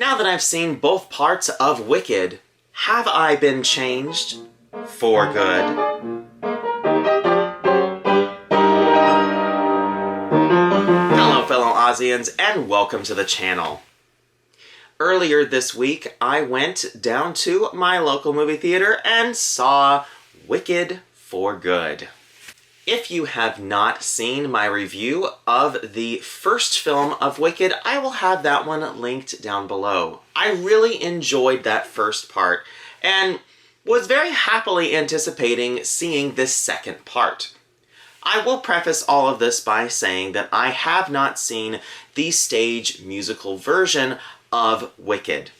Now that I've seen both parts of Wicked, have I been changed for good? Hello fellow Aussians, and welcome to the channel. Earlier this week, I went down to my local movie theater and saw Wicked for Good. If you have not seen my review of the first film of Wicked, I will have that one linked down below. I really enjoyed that first part and was very happily anticipating seeing this second part. I will preface all of this by saying that I have not seen the stage musical version of Wicked.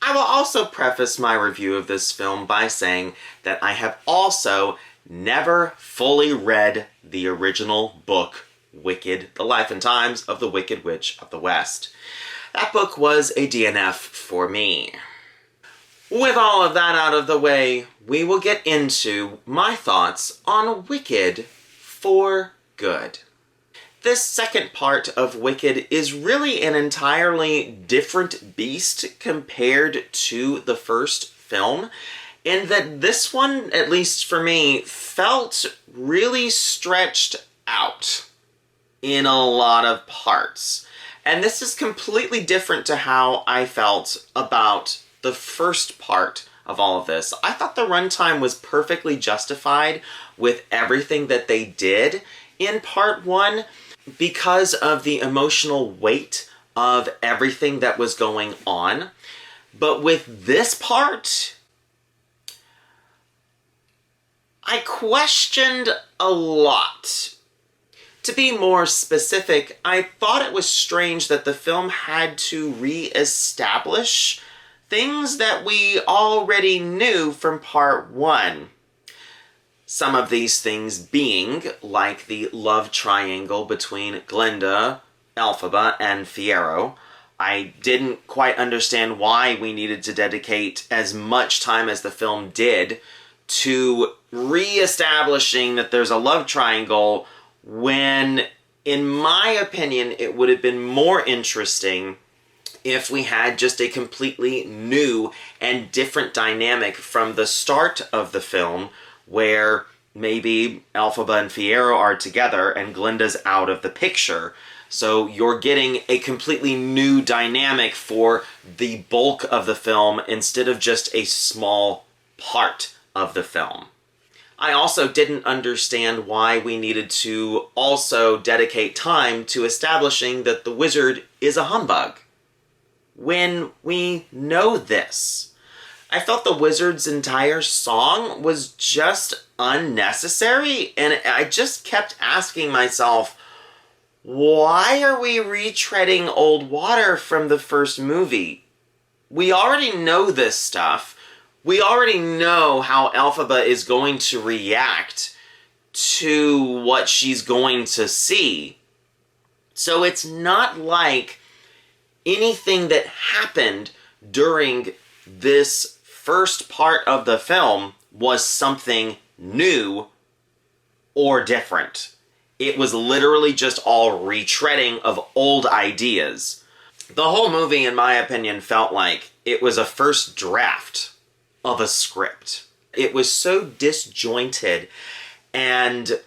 I will also preface my review of this film by saying that I have also never fully read the original book, Wicked, The Life and Times of the Wicked Witch of the West. That book was a DNF for me. With all of that out of the way, we will get into my thoughts on Wicked for Good. This second part of Wicked is really an entirely different beast compared to the first film, in that this one, at least for me, felt really stretched out in a lot of parts. And this is completely different to how I felt about the first part of all of this. I thought the runtime was perfectly justified with everything that they did in part one because of the emotional weight of everything that was going on. But with this part, I questioned a lot. To be more specific, I thought it was strange that the film had to re-establish things that we already knew from part one. Some of these things being, like the love triangle between Glinda, Elphaba, and Fiyero. I didn't quite understand why we needed to dedicate as much time as the film did to re-establishing that there's a love triangle when, in my opinion, it would have been more interesting if we had just a completely new and different dynamic from the start of the film, where maybe Elphaba and Fiyero are together and Glinda's out of the picture. So you're getting a completely new dynamic for the bulk of the film instead of just a small part of the film. I also didn't understand why we needed to also dedicate time to establishing that the wizard is a humbug, when we know this. I felt the wizard's entire song was just unnecessary, and I just kept asking myself, why are we retreading old water from the first movie? We already know this stuff. We already know how Elphaba is going to react to what she's going to see. So it's not like anything that happened during this first part of the film was something new or different. It was literally just all retreading of old ideas. The whole movie, in my opinion, felt like it was a first draft of a script. It was so disjointed and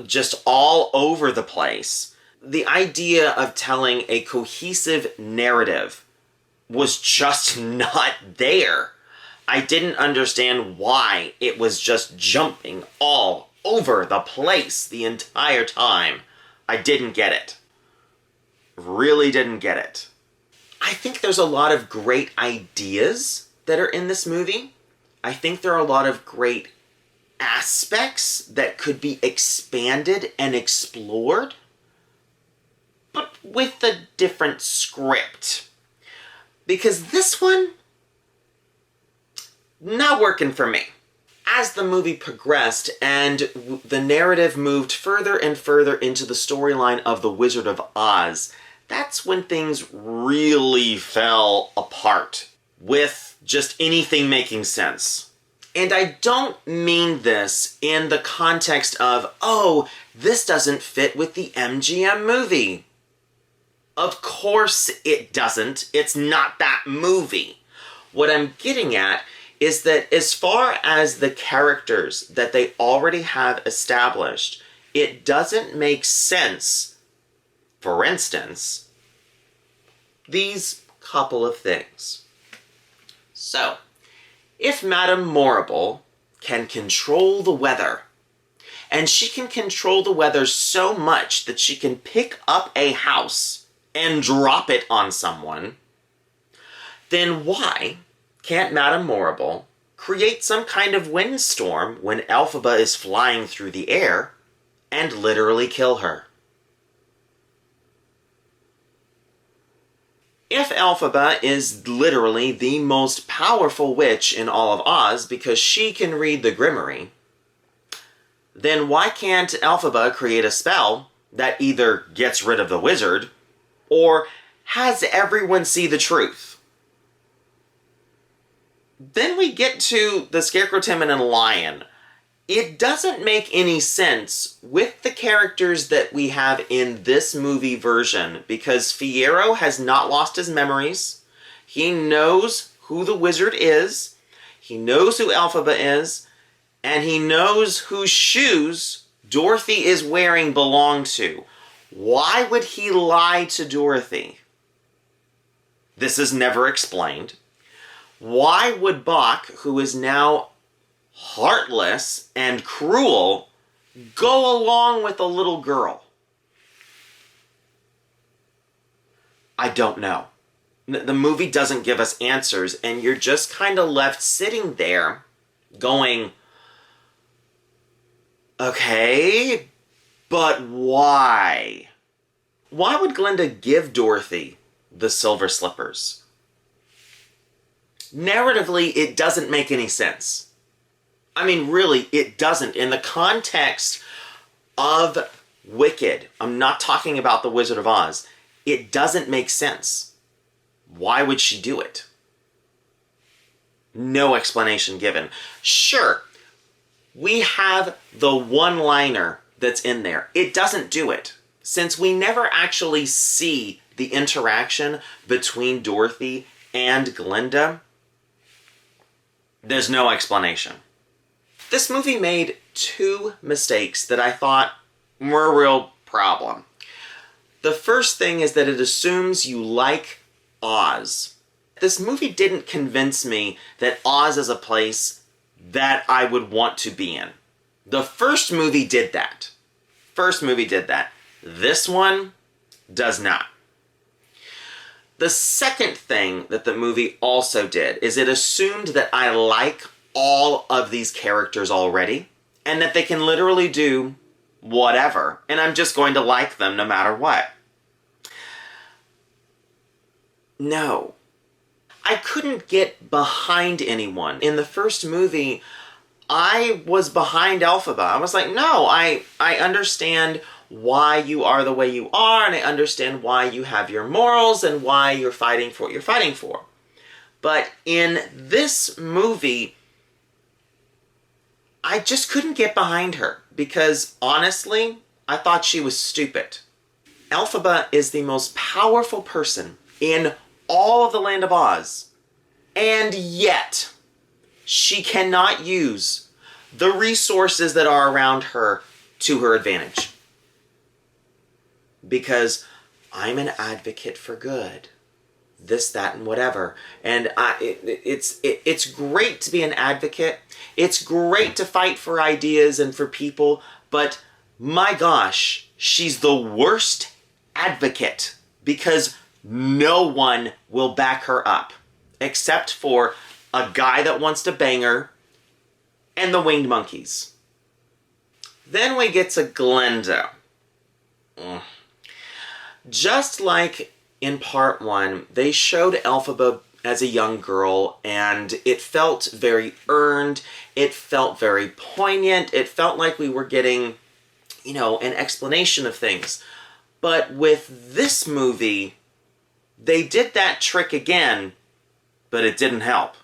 just all over the place. The idea of telling a cohesive narrative was just not there. I didn't understand why it was just jumping all over the place the entire time. I didn't get it. Really didn't get it. I think there's a lot of great ideas that are in this movie. I think there are a lot of great aspects that could be expanded and explored, but with a different script. Because this one, not working for me. As the movie progressed and the narrative moved further and further into the storyline of The Wizard of Oz, that's when things really fell apart, with just anything making sense. And I don't mean this in the context of, oh, this doesn't fit with the MGM movie. Of course it doesn't. It's not that movie. What I'm getting at is that as far as the characters that they already have established, it doesn't make sense, for instance, these couple of things. So, if Madame Morrible can control the weather, and she can control the weather so much that she can pick up a house and drop it on someone, then why can't Madame Morrible create some kind of windstorm when Elphaba is flying through the air and literally kill her? If Elphaba is literally the most powerful witch in all of Oz because she can read the Grimoire, then why can't Elphaba create a spell that either gets rid of the wizard or has everyone see the truth? Then we get to the Scarecrow, Timon, and Lion. It doesn't make any sense with the characters that we have in this movie version because Fiyero has not lost his memories. He knows who the wizard is. He knows who Elphaba is. And he knows whose shoes Dorothy is wearing belong to. Why would he lie to Dorothy? This is never explained. Why would Boq, who is now heartless and cruel, go along with a little girl? I don't know. The movie doesn't give us answers, and you're just kind of left sitting there going, okay, but why? Why would Glinda give Dorothy the silver slippers? Narratively, it doesn't make any sense. I mean, really, it doesn't. In the context of Wicked, I'm not talking about The Wizard of Oz, it doesn't make sense. Why would she do it? No explanation given. Sure, we have the one-liner that's in there. It doesn't do it. Since we never actually see the interaction between Dorothy and Glinda, there's no explanation. This movie made two mistakes that I thought were a real problem. The first thing is that it assumes you like Oz. This movie didn't convince me that Oz is a place that I would want to be in. The first movie did that. This one does not. The second thing that the movie also did is it assumed that I like all of these characters already, and that they can literally do whatever, and I'm just going to like them no matter what. No. I couldn't get behind anyone. In the first movie, I was behind Elphaba. I was like, no, I understand why you are the way you are, and I understand why you have your morals and why you're fighting for what you're fighting for. But in this movie, I just couldn't get behind her because, honestly, I thought she was stupid. Elphaba is the most powerful person in all of the Land of Oz, and yet she cannot use the resources that are around her to her advantage. Because I'm an advocate for good. This, that, and whatever. And it's great to be an advocate. It's great to fight for ideas and for people. But my gosh, she's the worst advocate because no one will back her up. Except for a guy that wants to bang her and the Winged Monkeys. Then we get to Glinda. Just like in part one, they showed Elphaba as a young girl, and it felt very earned, it felt very poignant, it felt like we were getting, an explanation of things. But with this movie, they did that trick again, but it didn't help.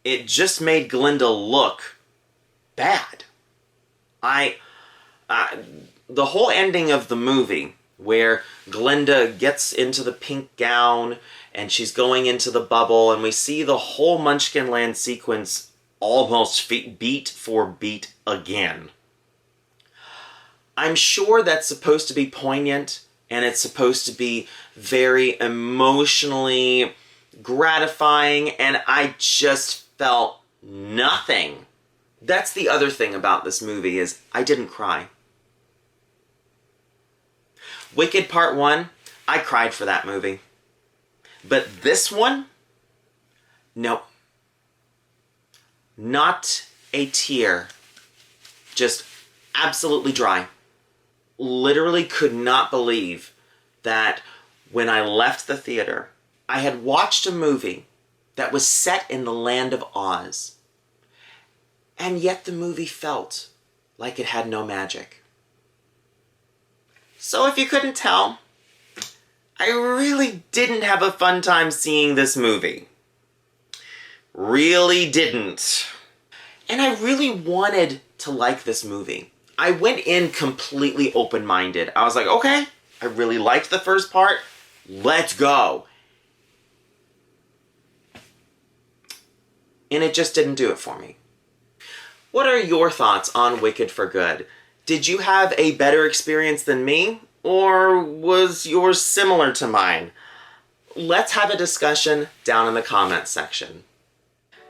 It just made Glinda look bad. The whole ending of the movie where Glinda gets into the pink gown and she's going into the bubble, and we see the whole Munchkin Land sequence almost beat for beat again. I'm sure that's supposed to be poignant, and it's supposed to be very emotionally gratifying, and I just felt nothing. That's the other thing about this movie, is I didn't cry. Wicked Part 1, I cried for that movie. But this one, no. Not a tear. Just absolutely dry. Literally could not believe that when I left the theater, I had watched a movie that was set in the Land of Oz. And yet the movie felt like it had no magic. So if you couldn't tell, I really didn't have a fun time seeing this movie. Really didn't. And I really wanted to like this movie. I went in completely open-minded. I was like, okay, I really liked the first part. Let's go. And it just didn't do it for me. What are your thoughts on Wicked for Good? Did you have a better experience than me? Or was yours similar to mine? Let's have a discussion down in the comments section.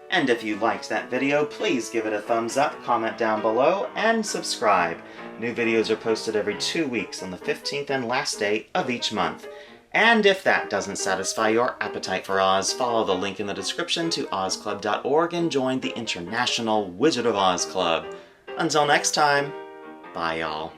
And if you liked that video, please give it a thumbs up, comment down below, and subscribe. New videos are posted every 2 weeks on the 15th and last day of each month. And if that doesn't satisfy your appetite for Oz, follow the link in the description to ozclub.org and join the International Wizard of Oz Club. Until next time, bye y'all.